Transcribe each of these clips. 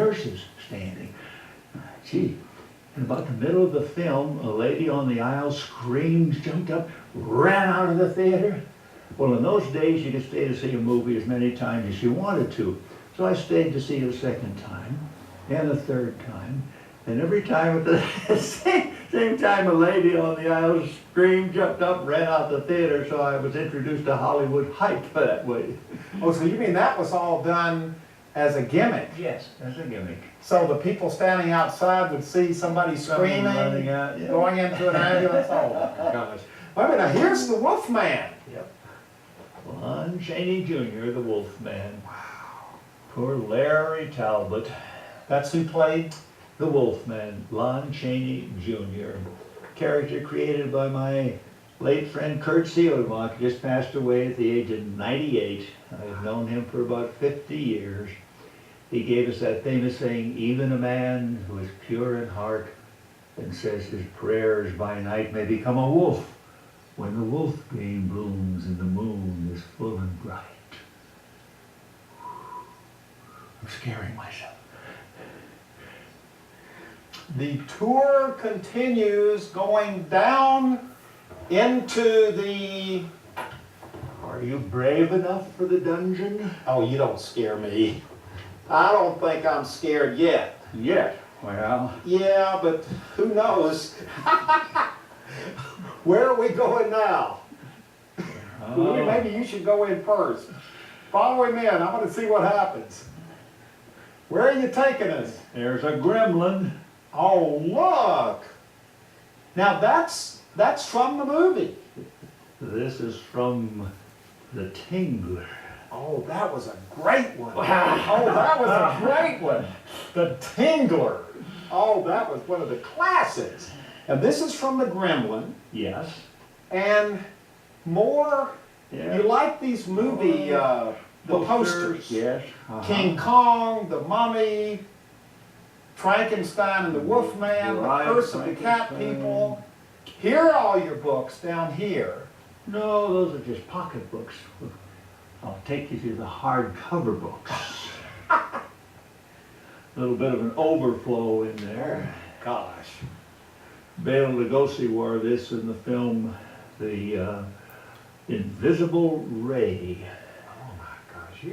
nurses standing. Gee, in about the middle of the film, a lady on the aisle screamed, jumped up, ran out of the theater. Well, in those days, you could stay to see a movie as many times as you wanted to. So I stayed to see it a second time, and a third time. And every time at the same time, a lady on the aisle screamed, jumped up, ran out the theater, so I was introduced to Hollywood hype that way. Oh, so you mean that was all done as a gimmick? Yes, as a gimmick. So the people standing outside would see somebody screaming, running out, yeah. going into an ambulance? Oh my gosh. Wait a minute, here's the Wolfman. Yep. Lon Chaney Jr., the Wolfman. Wow. Poor Larry Talbot. That's who played? The Wolfman, Lon Chaney Jr. Character created by my late friend Kurt Seelbach, who just passed away at the age of 98. I've known him for about 50 years. He gave us that famous saying, even a man who is pure in heart and says his prayers by night may become a wolf when the wolf green blooms and the moon is full and bright. I'm scaring myself. The tour continues going down into the... Are you brave enough for the dungeon? Oh, you don't scare me. I don't think I'm scared yet. Yet? Well... Yeah, but who knows? Where are we going now? Maybe you should go in first. Follow him in. I want to see what happens. Where are you taking us? There's a gremlin. Oh, look! Now that's from the movie. This is from The Tingler. Oh, that was a great one. Oh, that was a great one. The Tingler. Oh, that was one of the classics. And this is from the Gremlin. Yes. And more, Yeah. you like these movie, the posters. Yes. King Kong, the Mummy, Frankenstein and the Wolfman, Right, the Curse of the Cat Frankenstein. People. Here are all your books down here. No, those are just pocketbooks. I'll take you to the hardcover books. A little bit of an overflow in there. Gosh. Bela Lugosi wore this in the film The Invisible Ray. Oh my gosh,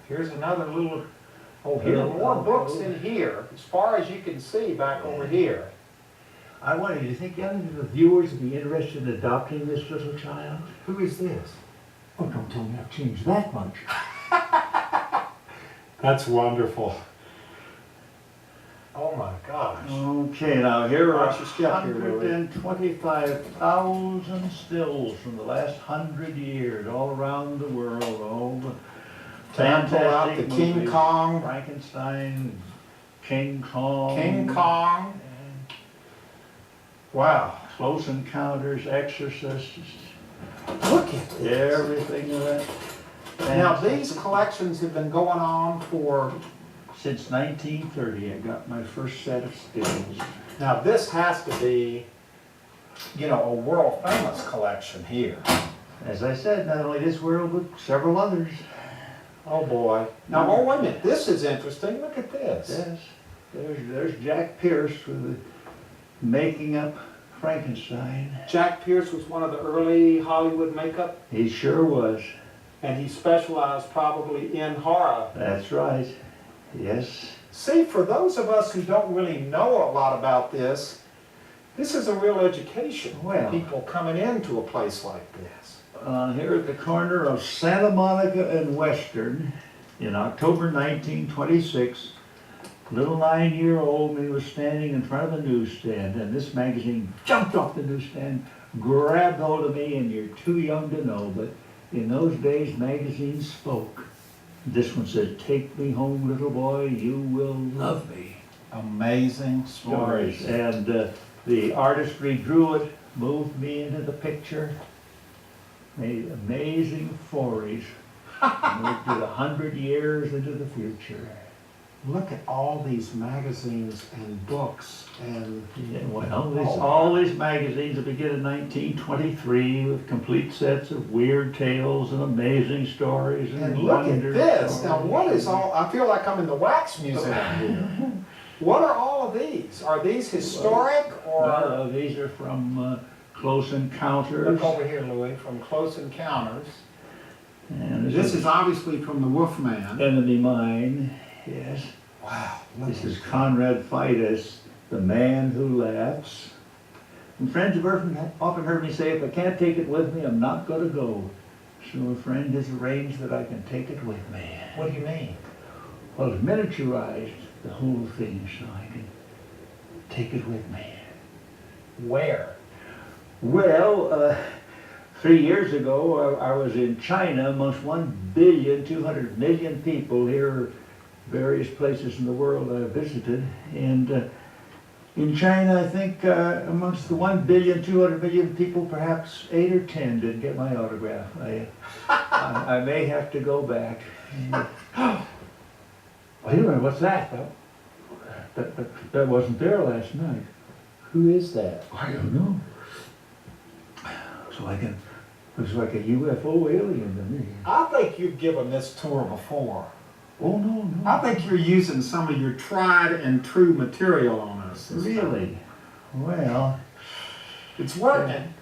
here's another little, oh, here are more books in here, as far as you can see back over here. I wonder, do you think any of the viewers would be interested in adopting this little child? Who is this? Oh, don't tell me I've changed that much. That's wonderful. Oh my gosh. Okay, now here are Watch your step here, Louie. 125,000 stills from the last 100 years all around the world. Oh, Time pull out the fantastic King movies. Kong. Frankenstein, King Kong. King Kong. Wow. Close Encounters, Exorcists, Look at this. everything of that. Now these collections have been going on for, Since 1930, I got my first set of stills. now this has to be, you know, a world famous collection here. As I said, not only this world, but several others. Oh boy. Now, oh wait a minute, this is interesting. Look at this. Yes, there's Jack Pierce with the making up Frankenstein. Jack Pierce was one of the early Hollywood makeup, He sure was. and he specialized probably in horror. That's right. Yes. See, for those of us who don't really know a lot about this, this is a real education for Well. people coming into a place like this. Here at the corner of Santa Monica and Western, in October 1926, little 9-year-old me was standing in front of a newsstand, and this magazine jumped off the newsstand, grabbed hold of me, and you're too young to know, but in those days magazines spoke. This one said, "Take me home, little boy, you will love me." Amazing stories. And the artistry drew it, moved me into the picture, made amazing forays, moved it 100 years into the future. Look at all these magazines and books and, Yeah, well, all these magazines that begin in 1923 with complete sets of weird tales and amazing stories and look at wonder this. Now, stories. what is all, I feel like I'm in the wax museum here. What are all of these? Are these historic or? Well, these are from Close Encounters. Look over here, Louis, from Close Encounters. And This is obviously from the Wolfman. Enemy Mine, yes. Wow. This is Conrad Fidus, The Man Who Laughs. And friends have often heard me say, if I can't take it with me, I'm not going to go. So a friend has arranged that I can take it with me. What do you mean? Well, it's miniaturized the whole thing so I can take it with me. Where? Well, 3 years ago, I was in China amongst 1,200,000,000 people. Here are various places in the world I visited. And in China, I think amongst the 1,200,000,000 people, perhaps 8 or 10 didn't get my autograph. I may have to go back. Wait a minute, what's that? That wasn't there last night. Who is that? I don't know. Looks like a UFO alien to me. I think you've given this tour before. Oh, no. I think you're using some of your tried and true material on us. this time. Really? Well, It's working.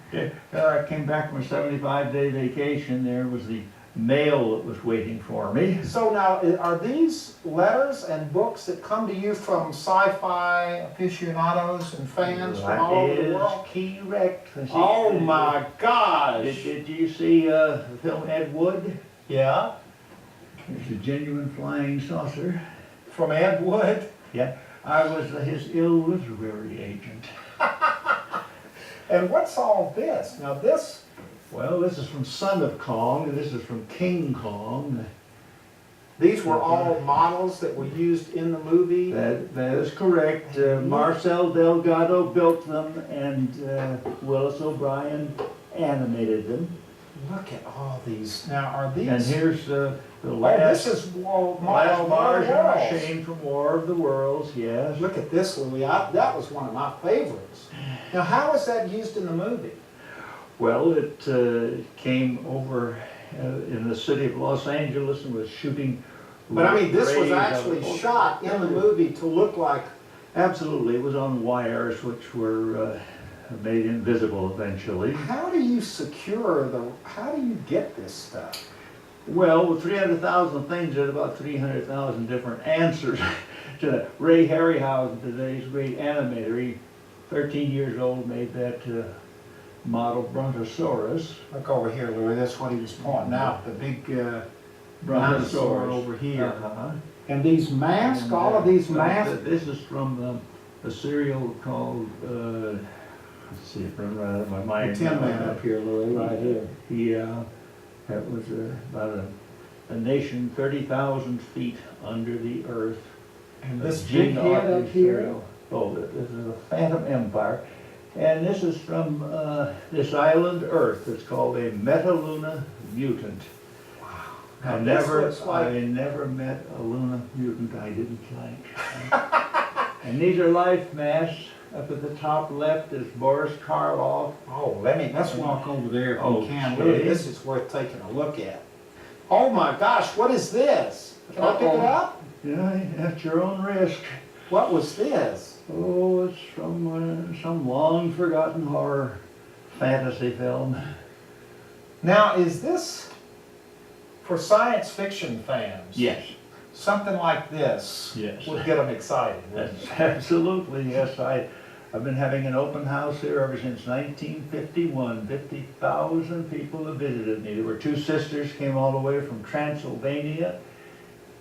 I came back from a 75-day vacation. There was the mail that was waiting for me. So now, are these letters and books that come to you from sci-fi aficionados and fans from all over the world? That is correct. Oh my gosh! Did you see the film Ed Wood? Yeah, It's a genuine flying saucer. from Ed Wood. Yeah, I was his ill literary agent. And what's all this? Now this, Well, this is from Son of Kong, and this is from King Kong. these were all models that were used in the movie. That is correct. Marcel Delgado built them, and Willis O'Brien animated them. Look at all these. Now are these? And here's the Oh, last, this is last Martian Martian Worlds. machine from War of the Worlds, yes. Look at this, Louis. That was one of my favorites. Now, how was that used in the movie? Well, it came over in the city of Los Angeles and was shooting. But I mean, this was rays out actually of- shot in the movie to look like. Absolutely, it was on wires which were made invisible eventually. How do you secure how do you get this stuff? Well, with 300,000 things, there's about 300,000 different answers to that. Ray Harryhausen, today's great animator, he, 13 years old, made that model Brontosaurus. Look over here, Louis. That's what he was pointing out. The big dinosaur over here. Uh-huh. And these masks, And, all of these well, masks. This is from a serial called, let's see, it runs right out of my The mind. Tin Man up here, Louis, right here. Yeah, that was about a nation 30,000 feet under the earth. And this Gene big head Autry up here. serial. Oh, this is a Phantom Empire. And this is from this island Earth. It's called a Metaluna mutant. Now, I this looks like- never met a Luna mutant I didn't like. And these are life masks. Up at the top left is Boris Karloff. Oh, let's walk over there if we can. Okay. Louis, this is worth taking a look at. Oh my gosh, what is this? Can I pick it up? Yeah, at your own risk. What was this? Oh, it's from some long forgotten horror fantasy film. Now, is this for science fiction fans? Yes. Something like this Yes. would get them excited, wouldn't it? Absolutely, yes. I've been having an open house here ever since 1951. 50,000 people have visited me. There were two sisters came all the way from Transylvania,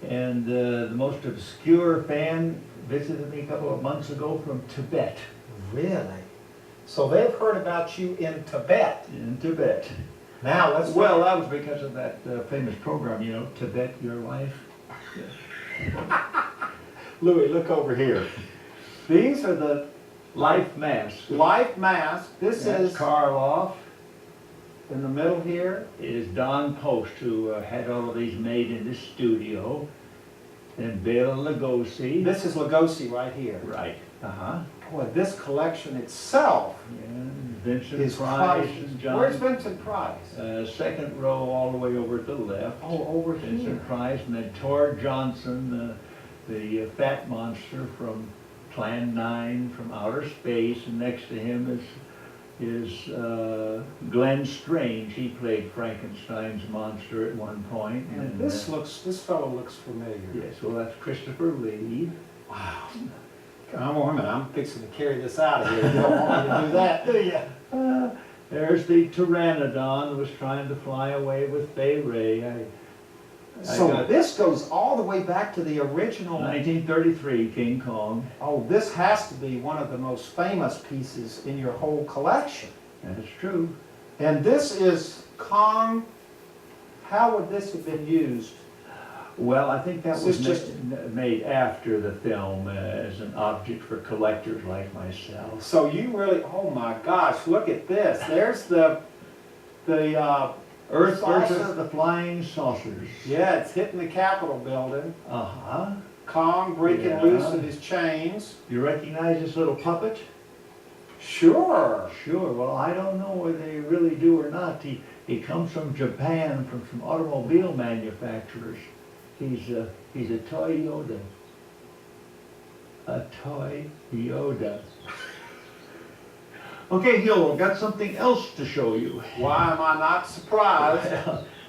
and the most obscure fan visited me a couple of months ago from Tibet. Really? So they've heard about you in Tibet. In Tibet. Now, let's... Well, that was because of that famous program, you know, Tibet Your Life. Louis, look over here. These are the life masks. Life mask. This That's is... Karloff. In the middle here is Don Post, who had all of these made in this studio. then Bela Lugosi. This is Lugosi right here. Right, uh-huh. Boy, this collection itself Yeah, Vincent is Price priceless. and John. Where's Vincent Price? Second row all the way over to the left. Oh, over Vincent here. Price, and then Tor Johnson, the fat monster from Plan 9 from outer space, and next to him is Glenn Strange. He played Frankenstein's monster at one point. And this fellow looks familiar. Yes, well, that's Christopher Lee. Wow. Come on, man, I'm fixing to carry this out of here. You don't want me to do that, do you? There's the Pteranodon who was trying to fly away with Fay Ray. So this goes all the way back to the original. 1933, King Kong. Oh, this has to be one of the most famous pieces in your whole collection. That's true. And this is Kong. How would this have been used? Well, I think that This was is made after the film as an object for collectors like myself. So you really, oh my gosh, look at this. There's the Earth saucer. versus the flying saucers. Yeah, it's hitting the Capitol building. Uh-huh. Kong breaking Yeah. loose of his chains. You recognize this little puppet? Sure. Sure. Well, I don't know whether they really do or not. He comes from Japan, from some automobile manufacturers. He's a toy Yoda. A toy Yoda. Okay, Huell, I've got something else to show you. Why am I not surprised?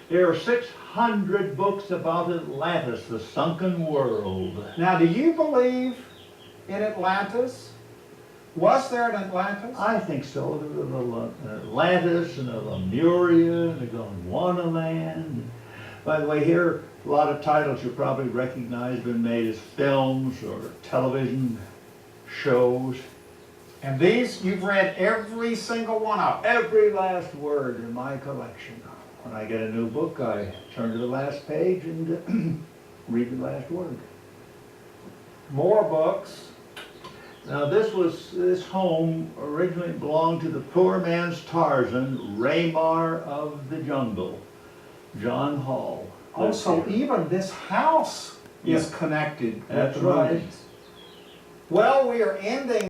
There are 600 books about Atlantis, the sunken world. Now, do you believe in Atlantis? Was there an Atlantis? I think so. There was Atlantis and a Lemuria and a Gondwanaland. By the way, here a lot of titles you probably recognize have been made as films or television shows. And these, you've read every single one of them. Every last word in my collection. When I get a new book, I turn to the last page and read the last word. More books. Now this home originally belonged to the poor man's Tarzan, Raymar of the Jungle, John Hall. Oh, so even this house is Yeah. connected with That's the right. movies. Well, we are ending